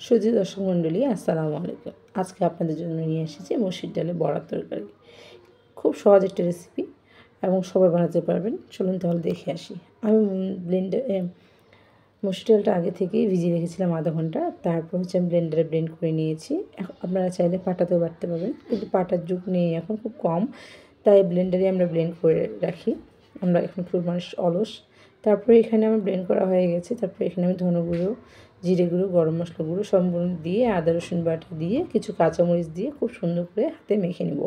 সুধী দর্শক মণ্ডলী, আসসালামু আলাইকুম। আজকে আপনাদের জন্য নিয়ে এসেছি মসুর ডালের বড়ার তরকারি। খুব সহজ একটা রেসিপি এবং সবাই বানাতে পারবেন। চলুন তাহলে দেখে আসি। আমি মসুর ডালটা আগে থেকেই ভিজিয়ে রেখেছিলাম আধা ঘন্টা। তারপর আমি ব্লেন্ডারে ব্লেন্ড করে নিয়েছি। আপনারা চাইলে পাটাতেও বাটতে পারবেন, কিন্তু পাটার যুগ নেই এখন, খুব কম, তাই ব্লেন্ডারে আমরা ব্লেন্ড করে রাখি। আমরা এখন খুব মানুষ অলস। তারপরে এখানে আমার ব্লেন্ড করা হয়ে গেছে। তারপরে এখানে আমি ধনে গুঁড়ো, জিরে গুঁড়ো, গরম মশলা গুঁড়ো সম্পূর্ণ দিয়ে, আদা রসুন বাটা দিয়ে, কিছু কাঁচামরিচ দিয়ে খুব সুন্দর করে হাতে মেখে নেব।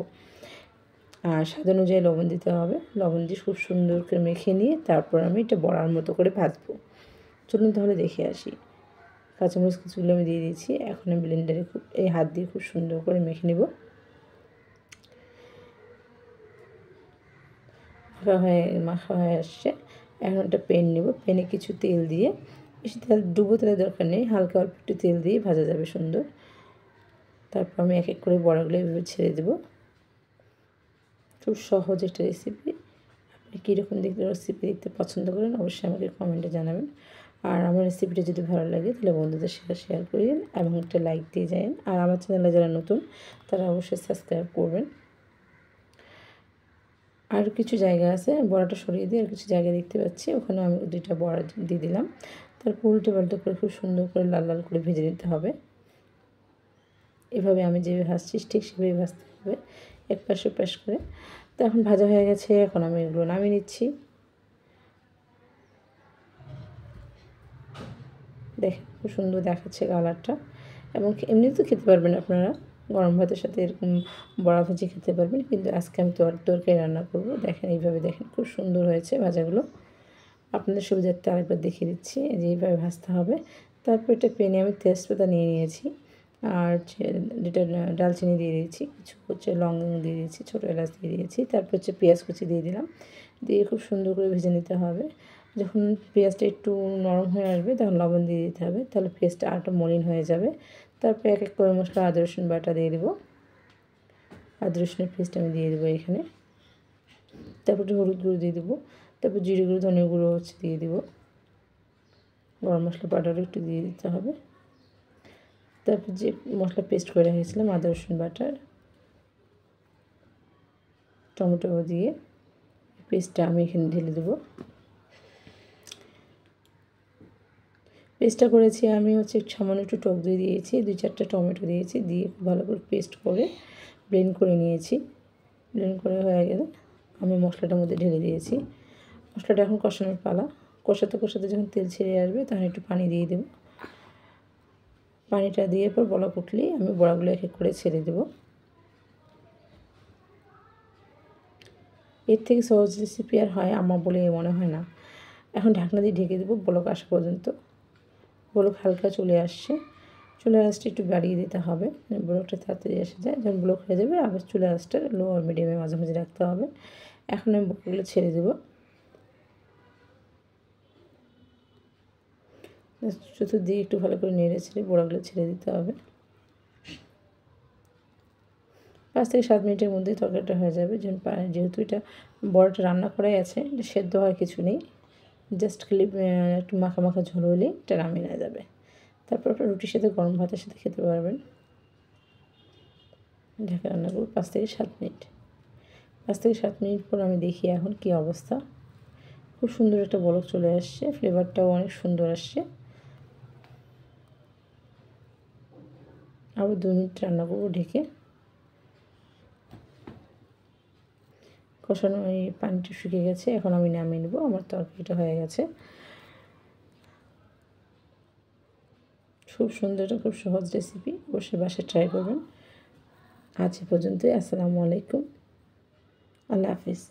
আর স্বাদ অনুযায়ী লবণ দিতে হবে। লবণ দিয়ে খুব সুন্দর করে মেখে নিয়ে তারপর আমি এটা বড়ার মতো করে ভাজবো। চলুন তাহলে দেখে আসি। কাঁচামরিচ কিছুগুলো আমি দিয়ে দিয়েছি। এখন আমি ব্লেন্ডারে এই হাত দিয়ে খুব সুন্দর করে মেখে নেব। মাখা হয়ে আসছে। এখন একটা প্যান নেব। প্যানে কিছু তেল দিয়ে, বেশি তেল ডুবো তেলের দরকার নেই, হালকা অল্প একটু তেল দিয়ে ভাজা যাবে সুন্দর। তারপর আমি এক এক করে বড়াগুলো এভাবে ছেড়ে দেবো। খুব সহজ একটা রেসিপি। আপনি কীরকম রেসিপি দেখতে পছন্দ করেন অবশ্যই আমাকে কমেন্টে জানাবেন। আর আমার রেসিপিটা যদি ভালো লাগে তাহলে বন্ধুদের সাথে শেয়ার করেন এবং একটা লাইক দিয়ে যান। আর আমার চ্যানেলে যারা নতুন তারা অবশ্যই সাবস্ক্রাইব করবেন। আর কিছু জায়গা আছে, বড়াটা সরিয়ে দিয়ে আর কিছু জায়গা দেখতে পাচ্ছি, ওখানে আমি 2টা বড়া দিয়ে দিলাম। তারপর উল্টে পাল্টে করে খুব সুন্দর করে লাল লাল করে ভেজে নিতে হবে। এভাবে আমি যেভাবে ভাজছি ঠিক সেভাবে ভাজতে হবে, এক পাশ ওপাশ করে। তো এখন ভাজা হয়ে গেছে, এখন আমি এগুলো নামিয়ে নিচ্ছি। দেখেন খুব সুন্দর দেখাচ্ছে কালারটা। এবং এমনিতেও খেতে পারবেন আপনারা, গরম ভাতের সাথে এরকম বড়া ভেজে খেতে পারবেন, কিন্তু আজকে আমি তরকারি রান্না করব। দেখেন এইভাবে, দেখেন খুব সুন্দর হয়েছে ভাজাগুলো। আপনাদের সুবিধার্থে আরেকবার দেখিয়ে দিচ্ছি যে এইভাবে ভাজতে হবে। তারপর এটা প্যানে আমি তেজপাতা নিয়ে নিয়েছি, আর 2টা ডালচিনি দিয়ে দিয়েছি, কিছু লং দিয়ে দিয়েছি, ছোটো এলাচ দিয়ে দিয়েছি। তারপর পেঁয়াজ কুচি দিয়ে দিলাম, দিয়ে খুব সুন্দর করে ভেজে নিতে হবে। যখন পেঁয়াজটা একটু নরম হয়ে আসবে তখন লবণ দিয়ে দিতে হবে, তাহলে পেঁয়াজটা আরেকটু মলিন হয়ে যাবে। তারপর এক এক করে মশলা আদা রসুন বাটা দিয়ে দেবো। আদা রসুনের পেস্ট আমি দিয়ে দেবো এখানে। তারপর হলুদ গুঁড়ো দিয়ে দেবো। তারপর জিরে গুঁড়ো, ধনে গুঁড়ো দিয়ে দেবো। গরম মশলা পাউডারও একটু দিয়ে দিতে হবে। তারপর যে মশলা পেস্ট করে রেখেছিলাম আদা রসুন বাটার, টমেটো দিয়ে পেস্টটা আমি এখানে ঢেলে দেবো। পেস্টটা করেছি আমি সামান্য একটু টক দই দিয়েছি, 2-4টা টমেটো দিয়েছি, দিয়ে খুব ভালো করে পেস্ট করে ব্লেন্ড করে নিয়েছি। ব্লেন্ড করে হয়ে গেলে আমি মশলাটার মধ্যে ঢেলে দিয়েছি। মশলাটা এখন কষানোর পালা। কষাতে কষাতে যখন তেল ছেড়ে আসবে তখন একটু পানি দিয়ে দেবো। পানিটা দিয়ে পর বলা উঠলেই আমি বড়াগুলো এক এক করে ছেড়ে দেবো। এর থেকে সহজ রেসিপি আর হয় আমার বলে মনে হয় না। এখন ঢাকনা দিয়ে ঢেকে দেবো বলক আসা পর্যন্ত। বলক হালকা চলে আসছে, চুলার আঁচটা একটু বাড়িয়ে দিতে হবে, বলকটা তাড়াতাড়ি এসে যায়। যখন ব্লক হয়ে যাবে আবার চুলার আঁচটা লো আর মিডিয়ামে মাঝামাঝি রাখতে হবে। এখন আমি বড়াগুলো ছেড়ে দেবো। চতুর্দিকে একটু ভালো করে নেড়ে ছেড়ে বড়াগুলো ছেড়ে দিতে হবে। 5 থেকে 7 মিনিটের মধ্যেই তরকারিটা হয়ে যাবে। যেহেতু এটা বড়াটা রান্না করাই আছে, এটা সেদ্ধ হওয়ার কিছু নেই, জাস্ট খালি একটু মাখা মাখা ঝোল হলেই এটা নামিয়ে নেওয়া যাবে। তারপর আপনার রুটির সাথে গরম ভাতের সাথে খেতে পারবেন। ঢাকা রান্না করব 5 থেকে 7 মিনিট। 5 থেকে 7 মিনিট পর আমি দেখি এখন কী অবস্থা। খুব সুন্দর একটা বলক চলে আসছে, ফ্লেভারটাও অনেক সুন্দর আসছে। আবার 2 মিনিট রান্না করবো ঢেকে। কষানো এই পানিটা শুকিয়ে গেছে, এখন আমি নামিয়ে নেবো। আমার তরকারিটা হয়ে গেছে। খুব সুন্দর, খুব সহজ রেসিপি, অবশ্যই বাসায় ট্রাই করবেন। আজ এ পর্যন্তই। আসসালামু আলাইকুম, আল্লাহ হাফিজ।